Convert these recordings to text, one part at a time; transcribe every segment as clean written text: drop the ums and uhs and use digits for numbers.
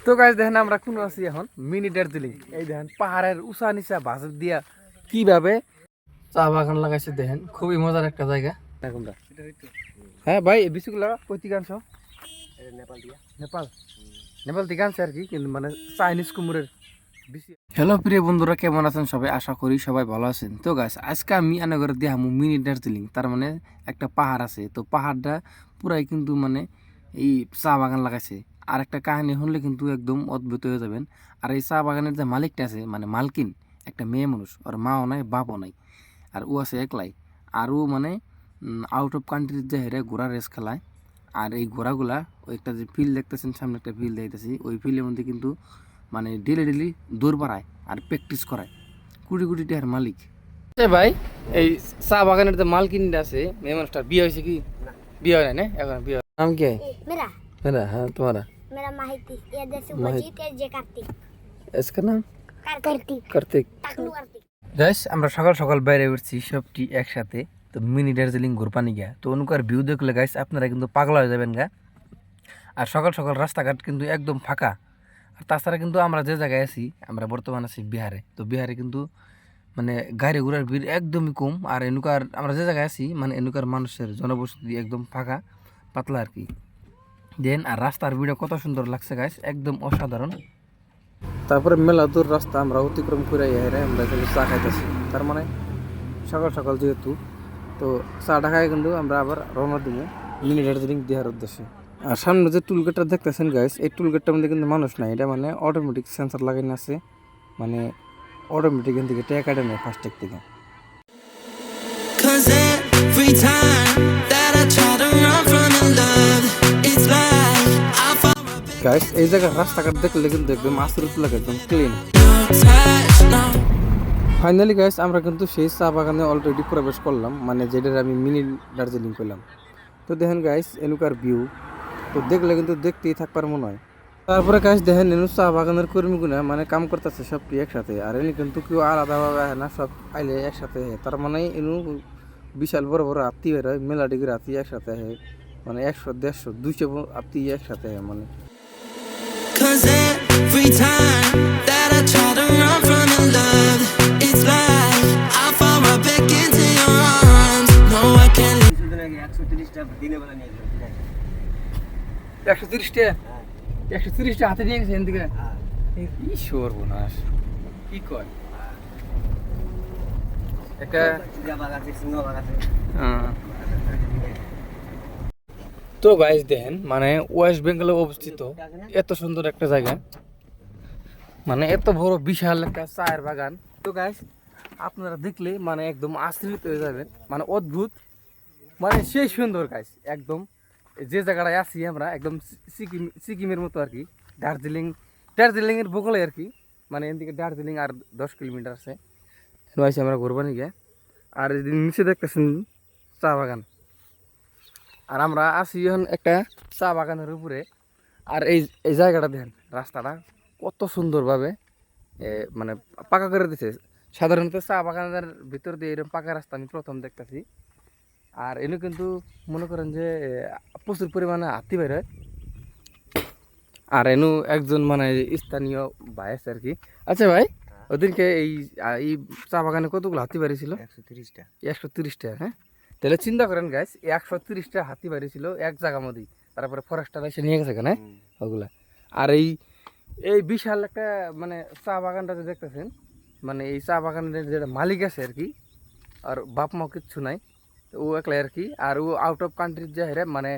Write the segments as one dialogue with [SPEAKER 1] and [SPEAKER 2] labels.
[SPEAKER 1] তো গাইস দেখেন আমরা কোন আছি এখন মিনি দার্জিলিং। এই দেখেন পাহাড়ের উঁচা নিচা বাজার দিয়া কিভাবে চা বাগান লাগাইছে, দেখেন খুবই মজার একটা জায়গা। হ্যাঁ ভাই, এই বিচুগুলা কই থেকে আনছো? নেপাল নেপাল থেকে আনছে আর কি, কিন্তু মানে চাইনিজ কুমুরের বিচি। হ্যালো প্রিয় বন্ধুরা, কেমন আছেন সবাই? আশা করি সবাই ভালো আছেন। তো গাইস আজকে আমি আনাগরে দেখামু মিনি দার্জিলিং। তার মানে একটা পাহাড় আছে, তো পাহাড়টা পুরাই কিন্তু মানে এই চা বাগান লাগাইছে। আর একটা কাহিনী শুনলে কিন্তু একদম অদ্ভুত হয়ে যাবেন। আর এই চা বাগানের যে মালিকটা আছে, মানে মালকিন, একটা মেয়ে মানুষ, ওর মাও নাই বাপও নাই, আর ও আছে একলাই। আর ও মানে আউট অফ কান্ট্রির যে হেরে ঘোড়া রেস খেলায়। আর এই ঘোড়াগুলা ওই একটা যে ফিল্ড দেখতেছেন, সামনে একটা ফিল্ড দেখতেছি, ওই ফিল্ডের মধ্যে কিন্তু মানে ডেলি দৌড় বাড়ায় আর প্র্যাকটিস করায়। কোটি কোটি টাকার মালিক ভাই। এই চা বাগানের যে মালকিনটা আছে, মেয়ে মানুষটার বিয়ে হয়েছে কি? বিয়ে হয় না এখন? বিয়ে নাম কি? मेरा हाँ तुम्हारा
[SPEAKER 2] मेरा माहिती ये जैसे मजीद है जे कार्तिक
[SPEAKER 1] इसका नाम
[SPEAKER 2] कार्तिक
[SPEAKER 1] कार्तिक।
[SPEAKER 2] टाकलू कार्तिक।
[SPEAKER 1] গাইস আমরা সকাল সকাল বাইরে উঠছি সবটি একসাথে, তো মিনি দার্জিলিং ঘুরপানি গিয়া। তো অনুকার ভিউ দেখলে গাইস আপনারা কিন্তু পাগলা হয়ে যাবেন গা। আর সকাল সকাল রাস্তাঘাট কিন্তু একদম ফাঁকা। আর তাছাড়া কিন্তু আমরা যে জায়গায় আছি, আমরা বর্তমানে আছি বিহারে। তো বিহারে কিন্তু মানে গাড়ি ঘোড়ার ভিড় একদমই কম। আর এনুকার আমরা যে জায়গায় আছি, মানে এনুকার মানুষের জনবসতি একদম ফাঁকা পাতলা আর কি। দেন আর রাস্তার ভিড়ে কত সুন্দর লাগছে গাইস, একদম অসাধারণ। তারপরে মেলা দূর রাস্তা আমরা অতিক্রম করে হেরে আমরা কিন্তু চা খাইতেছি। তার মানে সকাল সকাল যেহেতু, তো চাটা খাই কিন্তু আমরা আবার রওনা দিব মিনি দার্জিলিং দেওয়ার উদ্দেশ্যে। আর সামনে যে টুল গেটটা দেখতেছেন গাইস, এই টুল গেটটার মধ্যে কিন্তু মানুষ নাই, এটা মানে অটোমেটিক সেন্সার লাগানো আছে, মানে অটোমেটিক এখান থেকে ট্যাগ কাটে নেয় ফাস্ট্যাগ থেকে। গাইস এই জায়গার রাস্তাঘাট দেখলে কিন্তু একদম আশ্চর্য লাগে, একদম ক্লিন। ফাইনালি গাইস আমরা কিন্তু সেই চা বাগানে অলরেডি প্রবেশ করলাম, মানে যেটার আমি মিনি দার্জিলিং করলাম। তো দেখেন গাইস এনুকার ভিউ, তো দেখলে কিন্তু দেখতেই থাকবার মনে হয়। তারপরে গাইস দেখেন এনু চা বাগানের কর্মীগুলা মানে কাম করতেছে সবটি একসাথে। আর এনে কিন্তু কেউ আলাদাভাবে আহে না, সব আইলে একসাথে আহে। তার মানে এনু বিশাল বড় বড় আত্মীয় বের হয়, মেলা ডিগ্রি আত্মীয় একসাথে আহে, মানে 100 150 200 আত্মীয় একসাথে আহে মানে। Cause every time that I try to run from your love, it's like I fall right back into your arms. No, I can't live. 130 টা দিনে বেলা নিয়ে গেল। 130 টা 130 টা হাতে নিয়ে গেছে এদিকে। এই সর্বনাশ কি কয় একটা বাগাতে সিংহ বাগাতে। তো গাইস দেখেন মানে ওয়েস্ট বেঙ্গলে অবস্থিত এত সুন্দর একটা জায়গা, মানে এত বড় বিশাল একটা চায়ের বাগান। তো গাইস আপনারা দেখলে মানে একদম আশ্চর্য হয়ে যাবেন, মানে অদ্ভুত, মানে সেই সুন্দর গাইস। একদম যে জায়গাটায় আছি আমরা একদম সিকিমের মতো আর কি, দার্জিলিংয়ের বগলে আর কি, মানে এদিকে দার্জিলিং আর 10 কিলোমিটার আছে। আছি আমরা ঘুরবানি গিয়ে। আর নিচে দেখতেছেন চা বাগান, আর আমরা আছি এখন একটা চা বাগানের উপরে। আর এই জায়গাটা দেখেন, রাস্তাটা কত সুন্দরভাবে মানে পাকা করে দিছে। সাধারণত চা বাগানের ভিতর দিয়ে এরকম পাকা রাস্তা আমি প্রথম দেখতেছি। আর এনে কিন্তু মনে করেন যে প্রচুর পরিমাণে হাতি বের হয়। আর এনু একজন মানে স্থানীয় ভাই আছে আর কি। আচ্ছা ভাই, ওদিনকে এই চা বাগানে কতগুলো হাতি বেরিয়েছিল? 130টা। 130টা, হ্যাঁ। তাহলে চিন্তা করেন গাইস, 130টা হাতি বেরিয়েছিল এক জায়গার মধ্যেই। তারপরে ফরেস্টার এসে নিয়ে গেছে কেন ওগুলা। আর এই বিশাল একটা মানে চা বাগানটা যে দেখতেছেন, মানে এই চা বাগানের যেটা মালিক আছে আর কি, আর বাপ মা কিচ্ছু নাই, ও একলাই আর কি। আর ও আউট অফ কান্ট্রির যে হেরে মানে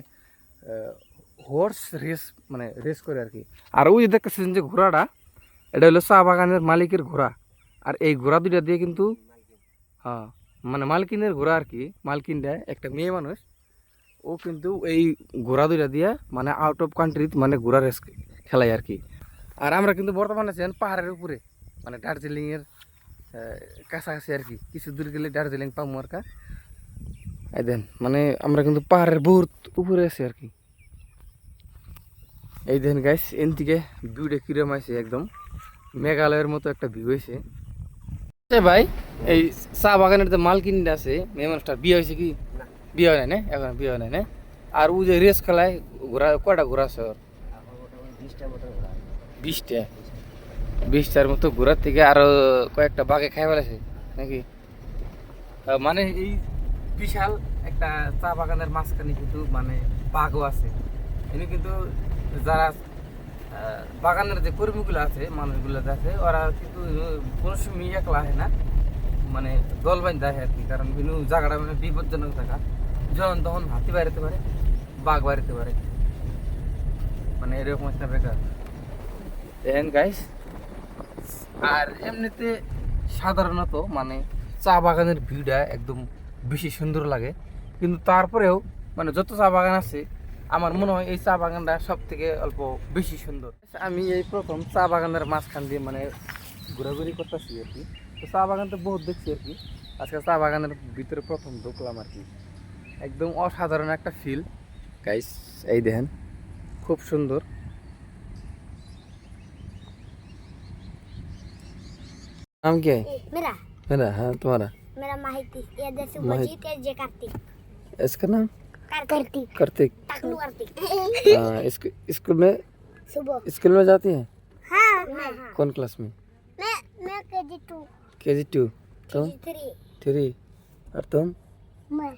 [SPEAKER 1] হর্স রেস, মানে রেস করে আর কি। আর ওই দেখতেছেন যে ঘোড়াটা, এটা হলো চা বাগানের মালিকের ঘোড়া। আর এই ঘোড়া দুইটা দিয়ে কিন্তু, হ্যাঁ মানে মালকিনের ঘোড়া আর কি, মালকিনটা একটা মেয়ে মানুষ, ও কিন্তু এই ঘোড়া দুইটা দিয়ে মানে আউট অফ কান্ট্রি মানে ঘোড়া রেস খেলায় আর কি। আর আমরা কিন্তু বর্তমানে আছেন পাহাড়ের উপরে, মানে দার্জিলিংয়ের কাছাকাছি আর কি, কিছু দূর গেলে দার্জিলিং পাবো আর কা। এই দেন মানে আমরা কিন্তু পাহাড়ের বহুত উপরে আছি আর কি। এই দেন গাইস এন থেকে ভিউটা কিরম আছে, একদম মেঘালয়ের মতো একটা ভিউ হয়েছে ভাই। এই চা বাগানের যে মালকিনটা আছে, মেয়ে মানুষটার বিয়ে হয়েছে কি? বিয়ে হয় না এখন? বিয়ে হয় না। আর ও যে রেস খেলায় ঘোরা, কয়টা ঘোরা আছে ওর? 20টা 20টার মতো ঘোরার থেকে আরো কয়েকটা বাঘে খাই ফেলেছে নাকি মানে এই বিশাল একটা চা বাগানের মাঝখানে কিন্তু মানে বাঘও আছে এনে কিন্তু যারা বাগানের যে কর্মীগুলো আছে মানুষগুলো আছে ওরা কিন্তু কোনো সময় একলা হয় না মানে দল বান্ধা হয় আর কি কারণ কিন্তু জায়গাটা মানে বিপজ্জনক জায়গা যখন তখন হাতি বাড়িতে পারে বাঘ বাড়িতে পারে মানে এরকম একটা ব্যাপার দেখেন গাইস আর এমনিতে সাধারণত মানে চা বাগানের ভিউটা একদম বেশি সুন্দর লাগে কিন্তু তারপরেও মানে যত চা বাগান আছে আমার মনে হয় এই চা বাগানটা সব থেকে অল্প বেশি সুন্দর আমি এই প্রথম চা বাগানের মাঝখান দিয়ে মানে ঘোরাঘুরি করতেছি আর কি তো চা বাগান তো বহুত দেখছি আর কি আজকে চা বাগানের ভিতরে প্রথম ঢুকলাম আর কি একদম অসাধারণ একটা ফিল গাইস এই দেখেন খুব সুন্দর नाम क्या है
[SPEAKER 2] मेरा
[SPEAKER 1] मेरा हाँ तुम्हारा
[SPEAKER 2] मेरा माहिती ये जैसे
[SPEAKER 1] माहिती।
[SPEAKER 2] मजीद ये जे कार्तिक
[SPEAKER 1] इसका नाम
[SPEAKER 2] कार्तिक
[SPEAKER 1] कार्तिक
[SPEAKER 2] टकलू कार्तिक
[SPEAKER 1] स्कूल में
[SPEAKER 2] सुबह
[SPEAKER 1] स्कूल में जाती है
[SPEAKER 2] हाँ हाँ
[SPEAKER 1] कौन क्लास में
[SPEAKER 2] मैं KG2
[SPEAKER 1] KG2 तुम
[SPEAKER 2] KG3
[SPEAKER 1] 3 और तुम
[SPEAKER 2] मैं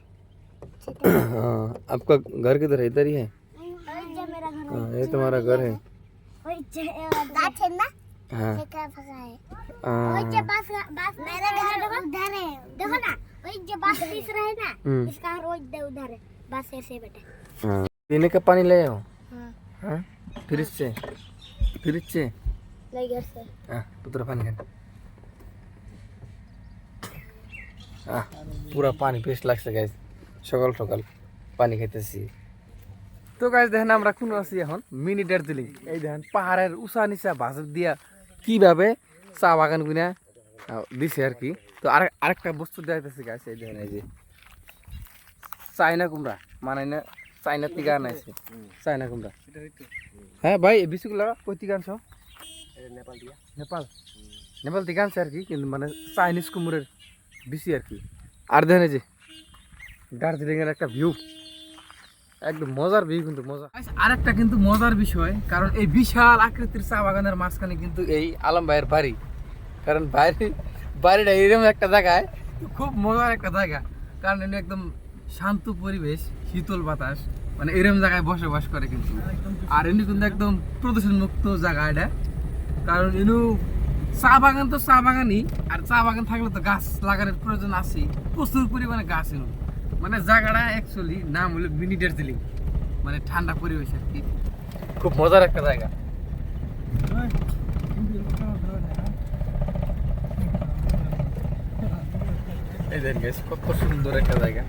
[SPEAKER 1] हाँ आपका घर किधर है इधर ही है
[SPEAKER 2] और जे मेरा घर
[SPEAKER 1] हाँ ये तुम्हारा घर है
[SPEAKER 2] और जे गाछ है ना
[SPEAKER 1] हाँ
[SPEAKER 2] ये क्या फंसा है
[SPEAKER 1] हाँ
[SPEAKER 2] और जे बास बास मेरा घर उधर है देखो ना वही जो बास तीसरा है ना
[SPEAKER 1] हम्म।
[SPEAKER 2] इसका घर वो उधर है बास ऐसे बेटा
[SPEAKER 1] हाँ पीने का पानी ले आओ
[SPEAKER 2] हाँ
[SPEAKER 1] हाँ फ्रिज से
[SPEAKER 2] ले घर से
[SPEAKER 1] हाँ पुत्र पानी खान পুরা পানি পেস্ট লাগছে গাইজ সকাল সকাল পানি খাইতেছি তো গাইজ দেখেন আমরা কোন আছি এখন মিনি দার্জিলিং এই দেখেন পাহাড়ের উঁচা নিচা বাজার দিয়া কিভাবে চা বাগান গুনা দিছে আর কি তো আরেকটা বস্তু দেখাইতেছি গাইজ এই দেখেন এই যে চাইনা কুমড়া মানে না চাইনা থেকে আনাইছে চাইনা কুমড়া হ্যাঁ ভাই এই বিচুগুলা কই থেকে আনছো নেপাল নেপাল থেকে আনছে আর কি কিন্তু মানে চাইনিজ কুমড়ের বেশি আর কি আর দেখেন এই যে দার্জিলিং এর একটা ভিউ একদম মজার ভিউ কিন্তু মজা আরেকটা কিন্তু মজার বিষয় কারণ এই বিশাল আকৃতির চা বাগানের মাঝখানে কিন্তু এই আলম ভাইয়ের বাড়ি কারণ বাড়িটা এরকম একটা জায়গায় খুব মজার একটা জায়গা কারণ এনে একদম শান্ত পরিবেশ শীতল বাতাস মানে এরকম জায়গায় বসবাস করে কিন্তু আর এনে কিন্তু একদম প্রদূষণ মুক্ত জায়গা এটা কারণ এনু চা বাগান তো চা বাগানই আর চা বাগান থাকলে তো গাছ লাগানোর প্রয়োজন আছেই প্রচুর পরিমাণে গাছ এনু মানে জায়গাটা অ্যাকচুয়ালি নাম হলো মিনি দার্জিলিং মানে ঠান্ডা পরিবেশ আর কি খুব মজার একটা জায়গা এই দেখেন গাইস কত সুন্দর একটা জায়গা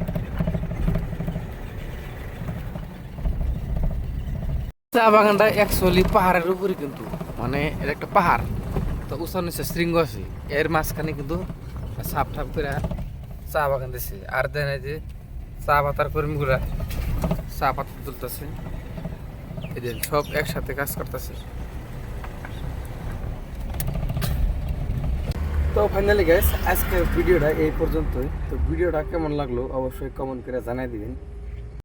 [SPEAKER 1] চা বাগানটা অ্যাকচুয়ালি পাহাড়ের উপরে কিন্তু মানে এটা একটা পাহাড় তো উঁচা নিচে শৃঙ্গ আছে এর মাঝখানে কিন্তু সাপ ঠাপ করে চা বাগান দিছে আর দেন এই যে চা পাতার কর্মীগুলা চা পাতা তুলতেছে এদের সব একসাথে কাজ করতেছে তো ফাইনালি গাইস আজকে ভিডিওটা এই পর্যন্তই তো ভিডিওটা কেমন লাগলো অবশ্যই কমেন্ট করে জানাই দিবেন